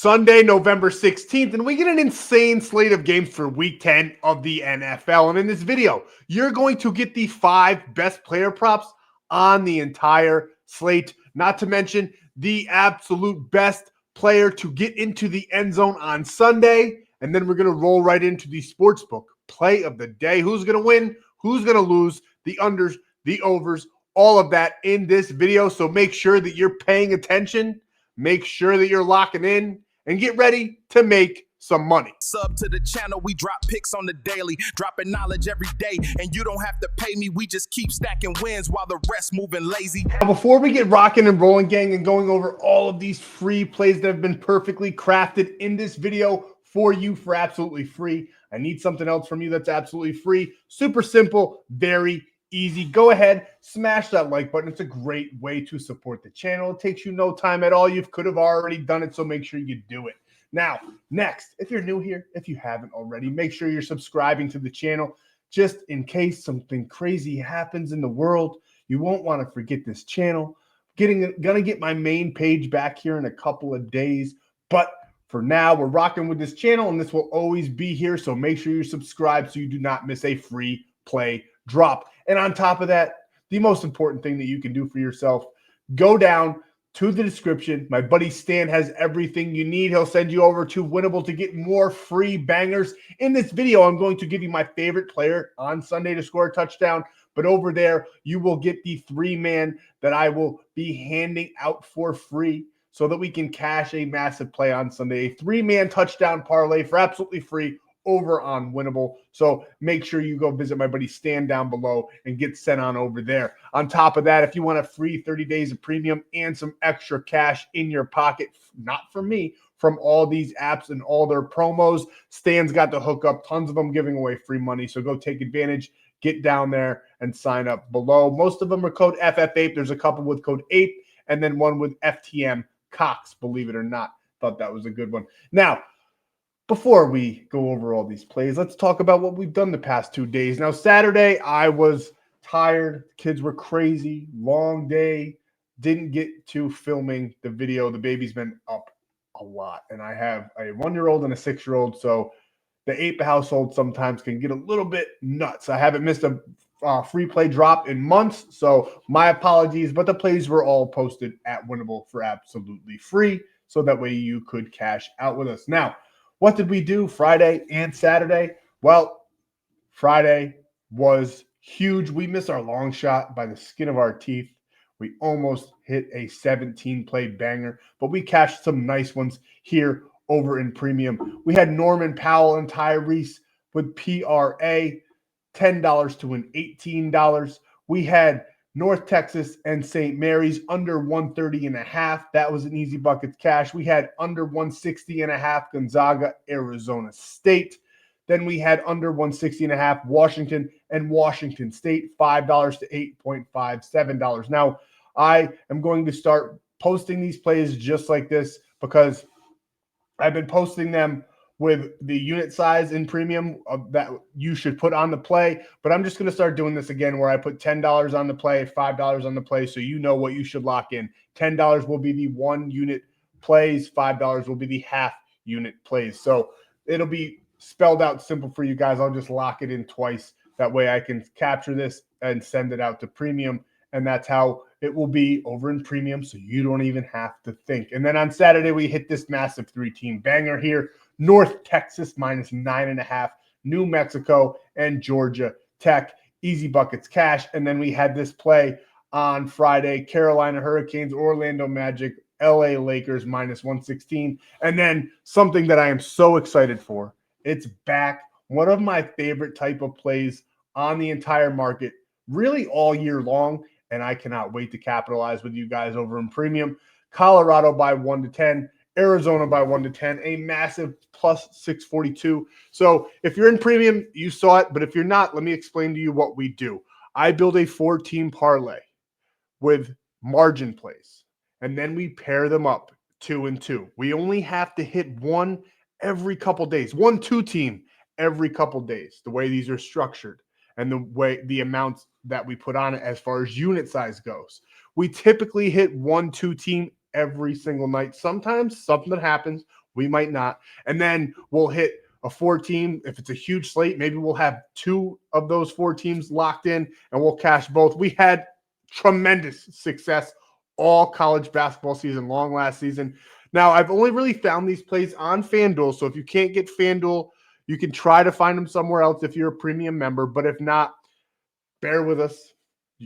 Sunday, November 16th, and we get an insane slate of games for week 10 of the NFL. And in this video, you're going to get the 5 best player props on the entire slate, not to mention the absolute best player to get into the end zone on Sunday. And then we're going to roll right into the Sportsbook play of the day. Who's going to win? Who's going to lose? The unders, the overs, all of that in this video. So make sure that you're paying attention. Make sure that you're locking in and get ready to make some money. Sub to the channel, we drop picks on the daily, dropping knowledge every day, and you don't have to pay me, we just keep stacking wins while the rest moving lazy. Now, before we get rocking and rolling, gang, and going over all of these free plays that have been perfectly crafted in this video for you for absolutely free, I need something else from you that's absolutely free. Super simple, very easy. Go ahead, smash that like button. It's a great way to support the channel. It takes you no time at all. You could have already done it, so make sure you do it. Now, next, if you're new here, if you haven't already, make sure you're subscribing to the channel just in case something crazy happens in the world. You won't want to forget this channel. Gonna get my main page back here in a couple of days, but for now, we're rocking with this channel, and this will always be here, so make sure you're subscribed so you do not miss a free play drop. And on top of that, the most important thing that you can do for yourself, go down to the description. My buddy Stan has everything you need. He'll send you over to Winible to get more free bangers. In this video, I'm going to give you my favorite player on Sunday to score a touchdown. But over there, you will get the 3-man that I will be handing out for free so that we can cash a massive play on Sunday. A 3-man touchdown parlay for absolutely free over on Winible. So make sure you go visit my buddy Stan down below and get sent on over there. On top of that, if you want a free 30 days of premium and some extra cash in your pocket, not from me, from all these apps and all their promos, Stan's got the hookup, tons of them giving away free money. So go take advantage, get down there and sign up below. Most of them are code FFAPE. There's a couple with code APE and then one with FTM Cox, believe it or not. Thought that was a good one. Now, before we go over all these plays, let's talk about what we've done the past 2 days. Now, Saturday, I was tired. Kids were crazy. Long day. Didn't get to filming the video. The baby's been up a lot. And I have a 1-year-old and a 6-year-old. So the Ape household sometimes can get a little bit nuts. I haven't missed a free play drop in months. So my apologies. But the plays were all posted at Winible for absolutely free. So that way you could cash out with us. Now, what did we do Friday and Saturday? Well, Friday was huge. We missed our long shot by the skin of our teeth. We almost hit a 17-play banger, but we cashed some nice ones here over in premium. We had Norman Powell and Tyrese with PRA, $10 to an $18. We had North Texas and St. Mary's under 130.5. That was an easy bucket cash. We had under 160.5 Gonzaga, Arizona State. Then we had under 160.5 Washington and Washington State, $5 to $8.57. Now, I am going to start posting these plays just like this because I've been posting them with the unit size in premium that you should put on the play. But I'm just going to start doing this again where I put $10 on the play, $5 on the play, so you know what you should lock in. $10 will be the 1 unit plays, $5 will be the half unit plays. So it'll be spelled out simple for you guys. I'll just lock it in twice. That way I can capture this and send it out to premium. And that's how it will be over in premium, so you don't even have to think. And then on Saturday, we hit this massive 3-team banger here. North Texas minus 9.5, New Mexico and Georgia Tech, easy buckets cash. And then we had this play on Friday, Carolina Hurricanes, Orlando Magic, LA Lakers minus 116. And then something that I am so excited for, it's back. One of my favorite type of plays on the entire market, really all year long. And I cannot wait to capitalize with you guys over in premium. Colorado by 1 to 10. Arizona by 1 to 10, a massive plus 642. So if you're in premium, you saw it. But if you're not, let me explain to you what we do. I build a 4-team parlay with margin plays, and then we pair them up 2 and 2. We only have to hit one every couple days, 1-2 team every couple days, the way these are structured and the way the amounts that we put on it as far as unit size goes. We typically hit 1-2 team every single night. Sometimes something happens We might not. And then we'll hit a 4-team. If it's a huge slate, maybe we'll have 2 of those 4 teams locked in and we'll cash both. We had tremendous success all college basketball season long last season. Now, I've only really found these plays on FanDuel. So if you can't get FanDuel, you can try to find them somewhere else if you're a premium member. But if not, bear with us.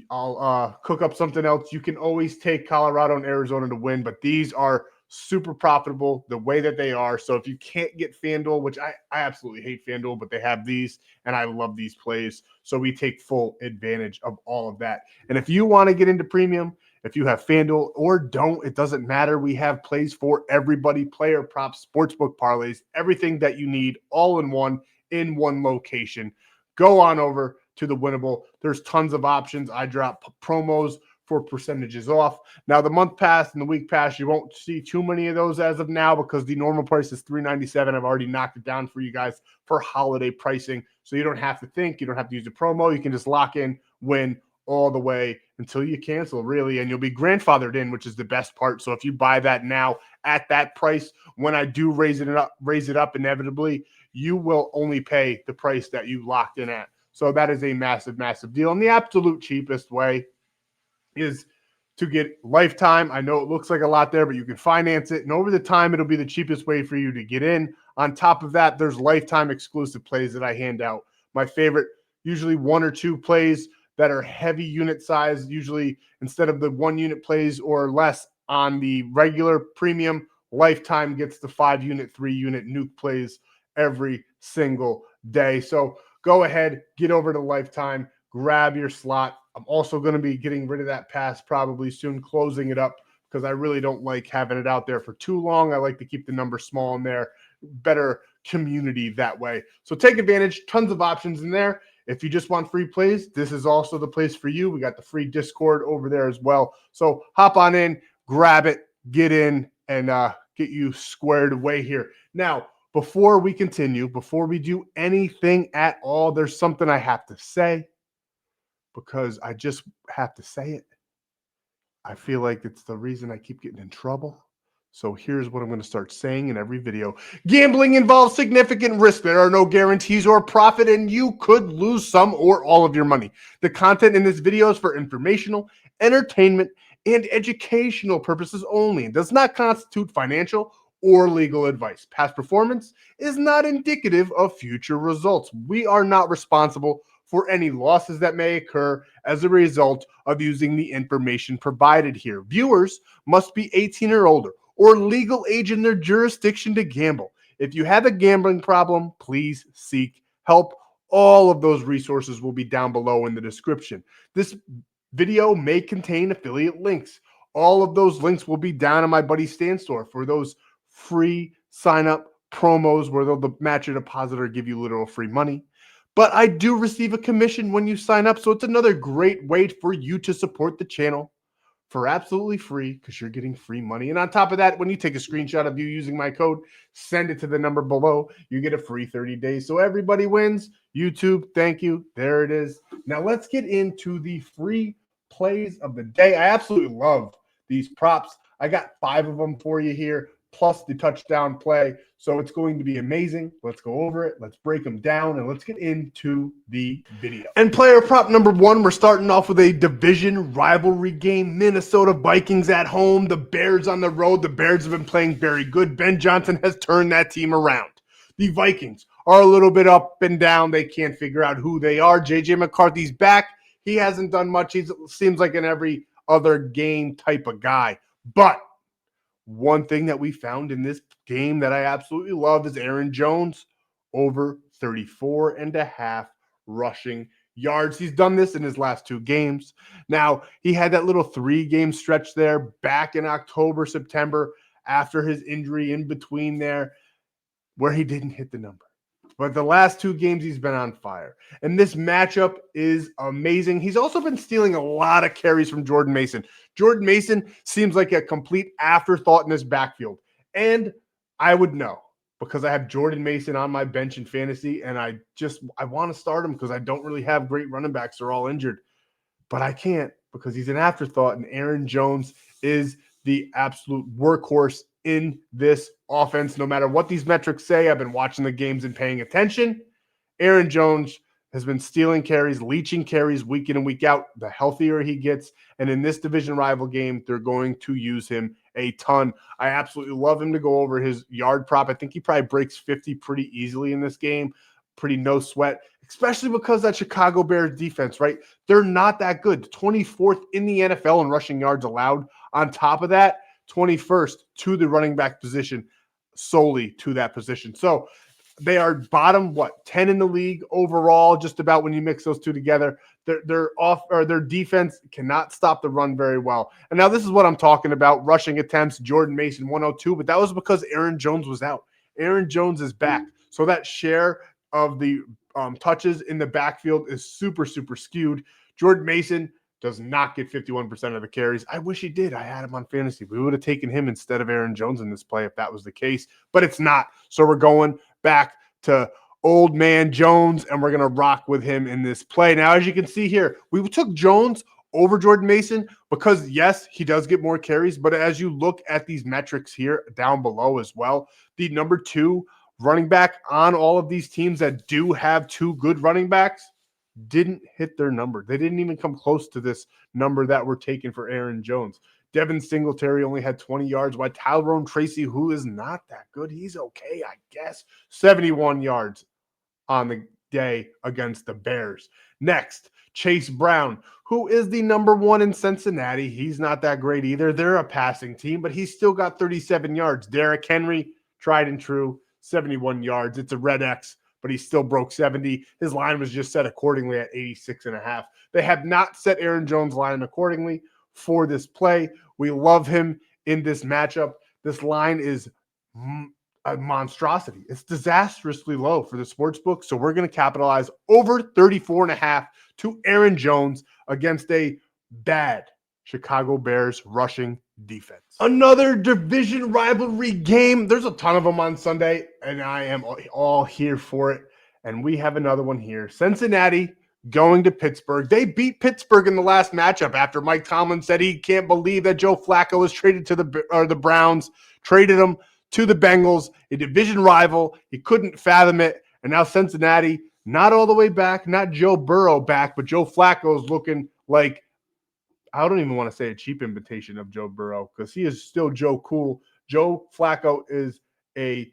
I'll cook up something else. You can always take Colorado and Arizona to win, but these are super profitable the way that they are. So if you can't get FanDuel, which I absolutely hate FanDuel, but they have these, and I love these plays. So we take full advantage of all of that. And if you want to get into premium, if you have FanDuel or don't, it doesn't matter. We have plays for everybody, player props, sportsbook parlays, everything that you need all in one location. Go on over to the Winible. There's tons of options. I drop promos for percentages off. Now, the month pass and the week pass, you won't see too many of those as of now because the normal price is $397. I've already knocked it down for you guys for holiday pricing. So you don't have to think. You don't have to use the promo. You can just lock in, win all the way until you cancel, really, and you'll be grandfathered in, which is the best part. So if you buy that now at that price, when I do raise it up inevitably, you will only pay the price that you locked in at. So that is a massive, massive deal. And the absolute cheapest way is to get lifetime. I know it looks like a lot there, but you can finance it. And over the time, it'll be the cheapest way for you to get in. On top of that, there's lifetime exclusive plays that I hand out. My favorite, usually 1 or 2 plays that are heavy unit size, usually instead of the 1 unit plays or less on the regular premium, lifetime gets the 5 unit, 3 unit nuke plays every single day. So go ahead, get over to lifetime, grab your slot. I'm also going to be getting rid of that pass probably soon, closing it up because I really don't like having it out there for too long. I like to keep the number small in there, better community that way. So take advantage, tons of options in there. If you just want free plays, this is also the place for you. We got the free Discord over there as well. So hop on in, grab it, get in, and get you squared away here. Now, before we continue, before we do anything at all, there's something I have to say because I just have to say it. I feel like it's the reason I keep getting in trouble. So here's what I'm going to start saying in every video. Gambling involves significant risk. There are no guarantees or profit, and you could lose some or all of your money. The content in this video is for informational, entertainment, and educational purposes only and does not constitute financial or legal advice. Past performance is not indicative of future results. We are not responsible for any losses that may occur as a result of using the information provided here. Viewers must be 18 or older or legal age in their jurisdiction to gamble. If you have a gambling problem, please seek help. All of those resources will be down below in the description. This video may contain affiliate links. All of those links will be down on my buddy Stan.store for those free sign-up promos where they'll match your deposit or give you literal free money. But I do receive a commission when you sign up, so it's another great way for you to support the channel for absolutely free because you're getting free money. And on top of that, when you take a screenshot of you using my code, send it to the number below, you get a free 30 days. So everybody wins. YouTube, thank you. There it is. Now let's get into the free plays of the day. I absolutely love these props. I got 5 of them for you here, plus the touchdown play. So it's going to be amazing. Let's go over it. Let's break them down, and let's get into the video. And player prop number 1, we're starting off with a division rivalry game. Minnesota Vikings at home, the Bears on the road. The Bears have been playing very good. Ben Johnson has turned that team around. The Vikings are a little bit up and down. They can't figure out who they are. J.J. McCarthy's back. He hasn't done much. He seems like an every other game type of guy. But one thing that we found in this game that I absolutely love is Aaron Jones over 34.5 rushing yards. He's done this in his last 2 games. Now, he had that little 3-game stretch there back in October, September, after his injury in between there, where he didn't hit the number. But the last 2 games, he's been on fire. And this matchup is amazing. He's also been stealing a lot of carries from Jordan Mason. Jordan Mason seems like a complete afterthought in this backfield. And I would know because I have Jordan Mason on my bench in fantasy, and I want to start him because I don't really have great running backs. They're all injured. But I can't because he's an afterthought, and Aaron Jones is the absolute workhorse in this offense. No matter what these metrics say, I've been watching the games and paying attention. Aaron Jones has been stealing carries, leeching carries week in and week out, the healthier he gets. And in this division rival game, they're going to use him a ton. I absolutely love him to go over his yard prop. I think he probably breaks 50 pretty easily in this game. Pretty no sweat, especially because that Chicago Bears defense, right? They're not that good. 24th in the NFL in rushing yards allowed. On top of that, 21st to the running back position, solely to that position. So they are bottom, 10 in the league overall, just about when you mix those two together. Their defense cannot stop the run very well. And now this is what I'm talking about. Rushing attempts, Jordan Mason 102, but that was because Aaron Jones was out. Aaron Jones is back. So that share of the touches in the backfield is super, super skewed. Jordan Mason does not get 51% of the carries. I wish he did. I had him on fantasy. We would have taken him instead of Aaron Jones in this play if that was the case, but it's not. So we're going back to old man Jones, and we're going to rock with him in this play. Now, as you can see here, we took Jones over Jordan Mason because, yes, he does get more carries, but as you look at these metrics here down below as well, the number 2 running back on all of these teams that do have 2 good running backs didn't hit their number. They didn't even come close to this number that we're taking for Aaron Jones. Devin Singletary only had 20 yards, while Tyrone Tracy, who is not that good, he's okay, I guess, 71 yards on the day against the Bears. Next, Chase Brown, who is the number 1 in Cincinnati. He's not that great either. They're a passing team, but he's still got 37 yards. Derrick Henry, tried and true, 71 yards. It's a red X, but he still broke 70. His line was just set accordingly at 86.5. They have not set Aaron Jones' line accordingly for this play. We love him in this matchup. This line is a monstrosity. It's disastrously low for the sportsbook, so we're going to capitalize over 34.5 to Aaron Jones against a bad Chicago Bears rushing defense. Another division rivalry game. There's a ton of them on Sunday, and I am all here for it. And we have another one here. Cincinnati going to Pittsburgh. They beat Pittsburgh in the last matchup after Mike Tomlin said he can't believe that Joe Flacco was traded to the Browns, traded him to the Bengals, a division rival. He couldn't fathom it. And now Cincinnati, not all the way back, not Joe Burrow back, but Joe Flacco is looking like, I don't even want to say a cheap imitation of Joe Burrow because he is still Joe Cool. Joe Flacco is a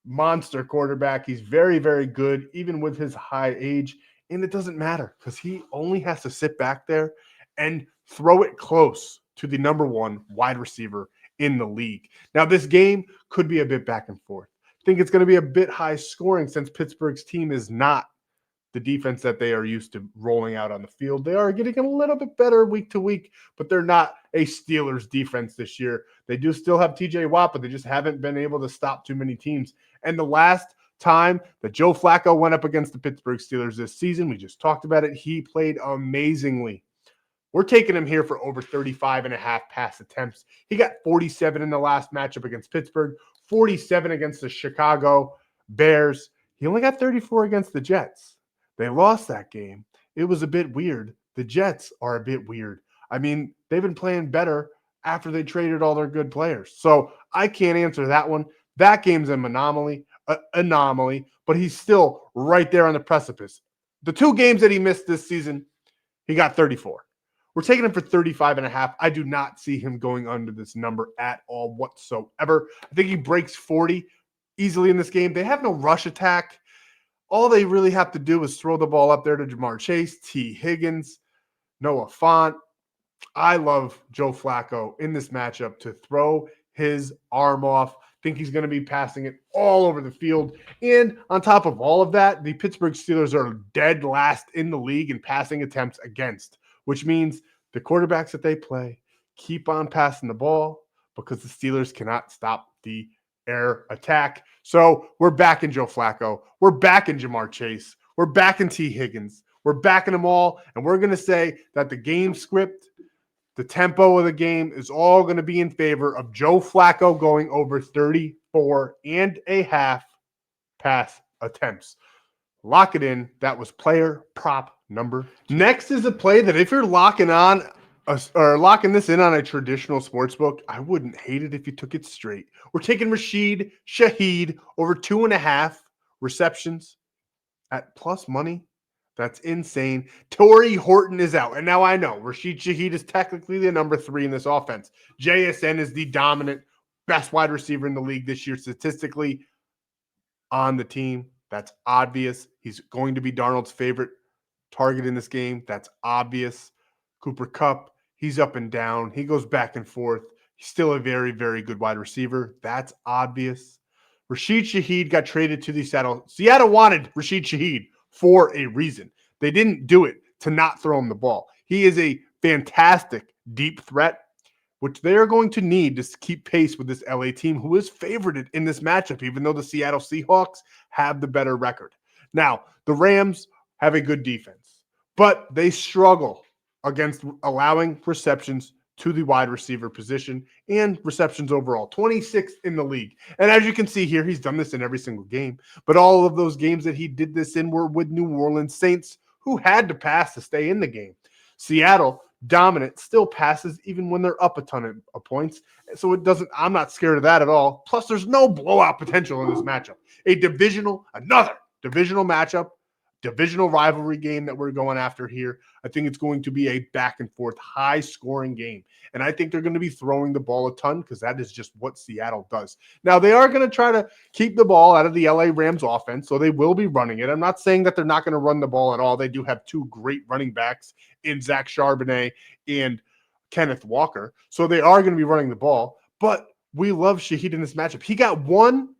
monster quarterback. He's very, very good, even with his high age. And it doesn't matter because he only has to sit back there and throw it close to the number 1 wide receiver in the league. Now, this game could be a bit back and forth. I think it's going to be a bit high scoring since Pittsburgh's team is not the defense that they are used to rolling out on the field. They are getting a little bit better week to week, but they're not a Steelers defense this year. They do still have TJ Watt, but they just haven't been able to stop too many teams. And the last time that Joe Flacco went up against the Pittsburgh Steelers this season, we just talked about it, he played amazingly. We're taking him here for over 35.5 pass attempts. He got 47 in the last matchup against Pittsburgh, 47 against the Chicago Bears. He only got 34 against the Jets. They lost that game. It was a bit weird. The Jets are a bit weird. I mean, they've been playing better after they traded all their good players. So I can't answer that one. That game's an anomaly, but he's still right there on the precipice. The 2 games that he missed this season, he got 34. We're taking him for 35.5. I do not see him going under this number at all whatsoever. I think he breaks 40 easily in this game. They have no rush attack. All they really have to do is throw the ball up there to Jamar Chase, T. Higgins, Noah Fant. I love Joe Flacco in this matchup to throw his arm off. Think he's going to be passing it all over the field. And on top of all of that, the Pittsburgh Steelers are dead last in the league in passing attempts against, which means the quarterbacks that they play keep on passing the ball because the Steelers cannot stop the air attack. So we're back in Joe Flacco. We're back in Jamar Chase. We're back in T. Higgins. We're backing them all. And we're going to say that the game script, the tempo of the game is all going to be in favor of Joe Flacco going over 34.5 pass attempts. Lock it in. That was player prop number 2. Next is a play that if you're locking on or locking this in on a traditional sports book, I wouldn't hate it if you took it straight. We're taking Rasheed Shaheed over 2.5 receptions at plus money. That's insane. Torrey Horton is out. And now I know Rasheed Shaheed is technically the number 3 in this offense. JSN is the dominant best wide receiver in the league this year statistically on the team. That's obvious. He's going to be Darnold's favorite target in this game. That's obvious. Cooper Kupp, he's up and down. He goes back and forth. He's still a very, very good wide receiver. That's obvious. Rasheed Shaheed got traded to the Seattle. Seattle wanted Rasheed Shaheed for a reason. They didn't do it to not throw him the ball. He is a fantastic deep threat, which they are going to need to keep pace with this LA team, who is favored in this matchup, even though the Seattle Seahawks have the better record. Now, the Rams have a good defense, but they struggle against allowing receptions to the wide receiver position and receptions overall, 26th in the league. And as you can see here, he's done this in every single game, but all of those games that he did this in were with New Orleans Saints, who had to pass to stay in the game. Seattle, dominant, still passes even when they're up a ton of points. So I'm not scared of that at all. Plus, there's no blowout potential in this matchup. Another divisional matchup, divisional rivalry game that we're going after here. I think it's going to be a back and forth, high scoring game. And I think they're going to be throwing the ball a ton because that is just what Seattle does. Now, they are going to try to keep the ball out of the LA Rams offense, so they will be running it. I'm not saying that they're not going to run the ball at all. They do have 2 great running backs in Zach Charbonnet and Kenneth Walker. So they are going to be running the ball. But we love Shaheed in this matchup. He got 1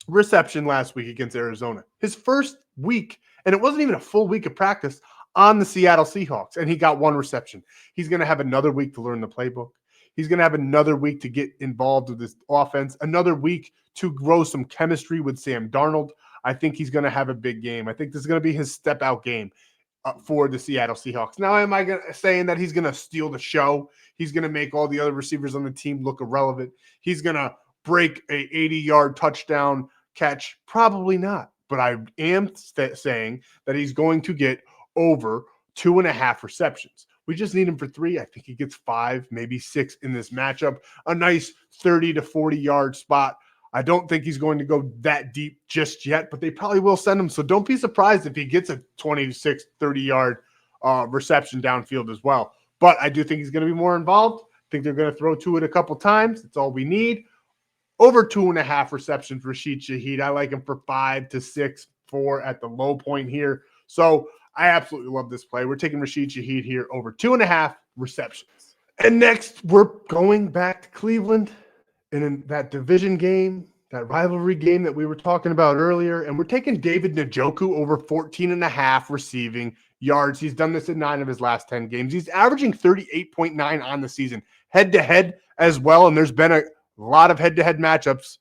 reception last week against Arizona. His first week, and it wasn't even a full week of practice, on the Seattle Seahawks, and he got 1 reception. He's going to have another week to learn the playbook. He's going to have another week to get involved with this offense, another week to grow some chemistry with Sam Darnold. I think he's going to have a big game. I think this is going to be his step-out game for the Seattle Seahawks. Now, am I saying that he's going to steal the show? He's going to make all the other receivers on the team look irrelevant. He's going to break a 80-yard touchdown catch? Probably not. But I am saying that he's going to get over 2.5 receptions. We just need him for 3. I think he gets 5, maybe 6 in this matchup. A nice 30 to 40-yard spot. I don't think he's going to go that deep just yet, but they probably will send him. So don't be surprised if he gets a 26, 30-yard reception downfield as well. But I do think he's going to be more involved. I think they're going to throw to it a couple times. That's all we need. Over 2.5 receptions, Rasheed Shaheed. I like him for 5 to 6, 4 at the low point here. So I absolutely love this play. We're taking Rasheed Shaheed here over 2.5 receptions. And next, we're going back to Cleveland in that division game, that rivalry game that we were talking about earlier. And we're taking David Njoku over 14.5 receiving yards. He's done this in 9 of his last 10 games. He's averaging 38.9 on the season, head-to-head as well. And there's been a lot of head-to-head matchups.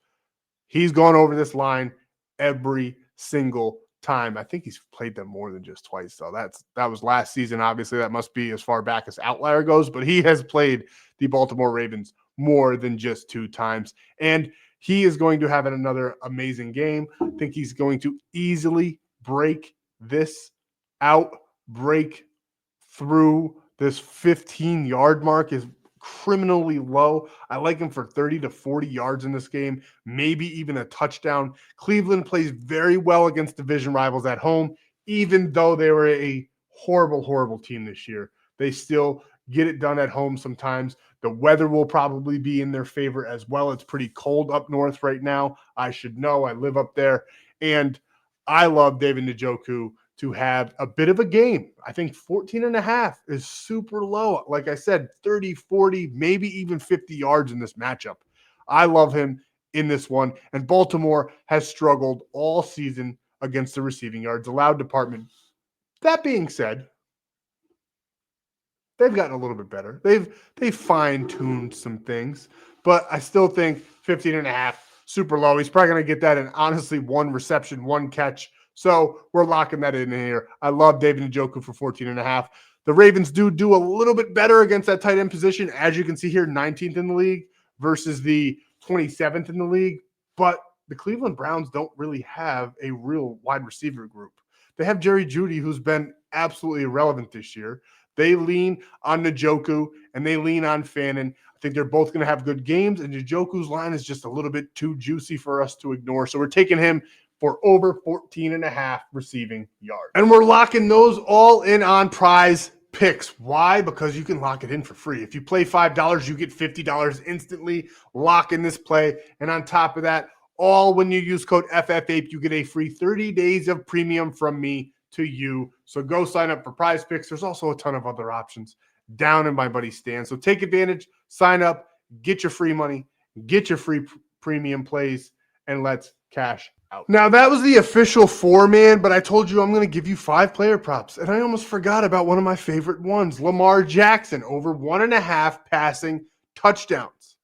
He's gone over this line every single time. I think he's played them more than just twice, though. That was last season. Obviously, that must be as far back as outlier goes, but he has played the Baltimore Ravens more than just 2 times. And he is going to have another amazing game. I think he's going to easily break this out, break through this 15-yard mark is criminally low. I like him for 30 to 40 yards in this game, maybe even a touchdown. Cleveland plays very well against division rivals at home, even though they were a horrible, horrible team this year. They still get it done at home sometimes. The weather will probably be in their favor as well. It's pretty cold up north right now. I should know. I live up there. And I love David Njoku to have a bit of a game. I think 14.5 is super low. Like I said, 30, 40, maybe even 50 yards in this matchup. I love him in this one. And Baltimore has struggled all season against the receiving yards allowed department. That being said, they've gotten a little bit better. They've fine-tuned some things, but I still think 15.5, super low. He's probably going to get that in, honestly, 1 reception, 1 catch. So we're locking that in here. I love David Njoku for 14.5. The Ravens do a little bit better against that tight end position. As you can see here, 19th in the league versus the 27th in the league. But the Cleveland Browns don't really have a real wide receiver group. They have Jerry Jeudy, who's been absolutely irrelevant this year. They lean on Njoku and they lean on Fannin. I think they're both going to have good games, and Njoku's line is just a little bit too juicy for us to ignore. So we're taking him for over 14.5 receiving yards. And we're locking those all in on Prizepicks. Why? Because you can lock it in for free. If you play $5, you get $50 instantly. Lock in this play. And on top of that, all when you use code FFAPE, you get a free 30 days of premium from me to you. So go sign up for Prizepicks. There's also a ton of other options down in my buddy Stan. So take advantage, sign up, get your free money, get your free premium plays, and let's cash out. Now, that was the official 4-man, but I told you I'm going to give you 5 player props, and I almost forgot about one of my favorite ones, Lamar Jackson, over 1.5 passing touchdowns.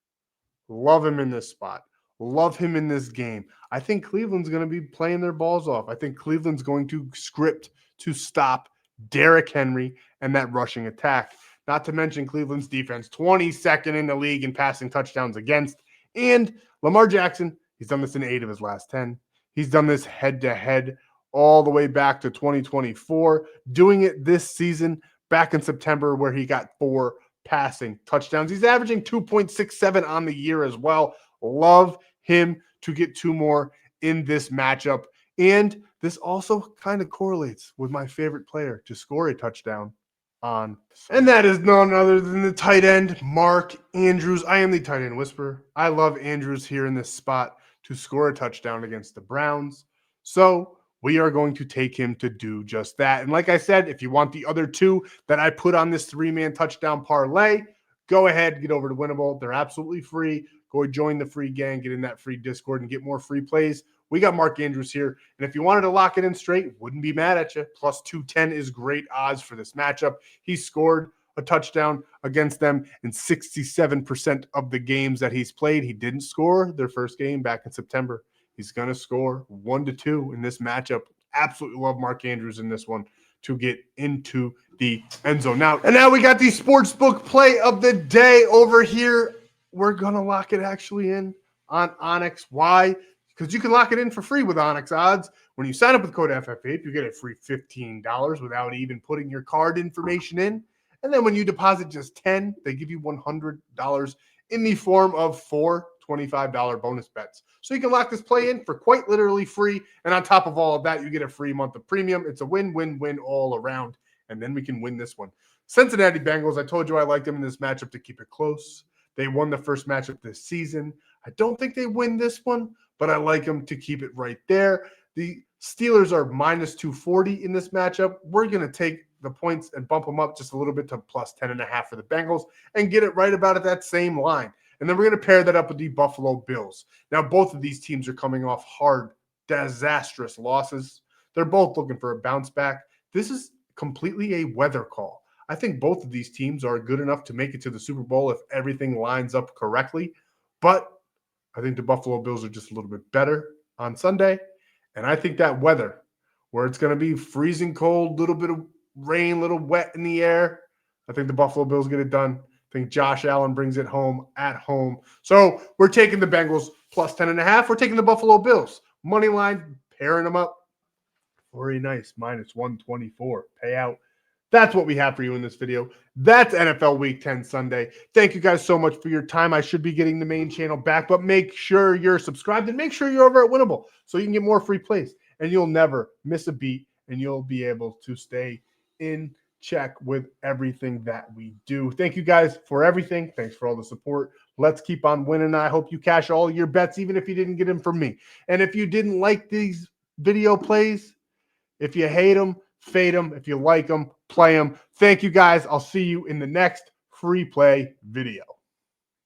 Love him in this spot. Love him in this game. I think Cleveland's going to be playing their balls off. I think Cleveland's going to script to stop Derrick Henry and that rushing attack. Not to mention Cleveland's defense, 22nd in the league in passing touchdowns against. And Lamar Jackson, he's done this in 8 of his last 10. He's done this head-to-head all the way back to 2024, doing it this season back in September where he got 4 passing touchdowns. He's averaging 2.67 on the year as well. Love him to get 2 more in this matchup. And this also kind of correlates with my favorite player to score a touchdown on. And that is none other than the tight end, Mark Andrews. I am the tight end whisperer. I love Andrews here in this spot to score a touchdown against the Browns. So we are going to take him to do just that. And like I said, if you want the other 2 that I put on this 3-man touchdown parlay, go ahead, get over to Winible. They're absolutely free. Go join the free gang, get in that free Discord, and get more free plays. We got Mark Andrews here. And if you wanted to lock it in straight, wouldn't be mad at you. Plus 210 is great odds for this matchup. He scored a touchdown against them in 67% of the games that he's played. He didn't score their first game back in September. He's going to score 1 to 2 in this matchup. Absolutely love Mark Andrews in this one to get into the end zone. Now we got the Sportsbook play of the day over here. We're going to lock it actually in on ONYX. Why? Because you can lock it in for free with ONYX odds. When you sign up with code FFAPE, you get a free $15 without even putting your card information in. And then when you deposit just $10, they give you $100 in the form of 4 $25 bonus bets. So you can lock this play in for quite literally free. And on top of all of that, you get a free month of premium. It's a win-win-win all around. And then we can win this one. Cincinnati Bengals, I told you I liked them in this matchup to keep it close. They won the first matchup this season. I don't think they win this one, but I like them to keep it right there. The Steelers are minus 240 in this matchup. We're going to take the points and bump them up just a little bit to plus 10.5 for the Bengals and get it right about at that same line. And then we're going to pair that up with the Buffalo Bills. Now, both of these teams are coming off hard, disastrous losses. They're both looking for a bounce back. This is completely a weather call. I think both of these teams are good enough to make it to the Super Bowl if everything lines up correctly. But I think the Buffalo Bills are just a little bit better on Sunday. And I think that weather, where it's going to be freezing cold, little bit of rain, little wet in the air, I think the Buffalo Bills get it done. I think Josh Allen brings it home at home. So we're taking the Bengals plus 10.5. We're taking the Buffalo Bills. Money line, pairing them up. Very nice, minus 124 payout. That's what we have for you in this video. That's NFL Week 10 Sunday. Thank you guys so much for your time. I should be getting the main channel back, but make sure you're subscribed and make sure you're over at Winible so you can get more free plays and you'll never miss a beat and you'll be able to stay in check with everything that we do. Thank you guys for everything. Thanks for all the support. Let's keep on winning. I hope you cash all your bets, even if you didn't get them from me. And if you didn't like these video plays, if you hate them, fade them. If you like them, play them. Thank you guys. I'll see you in the next free play video.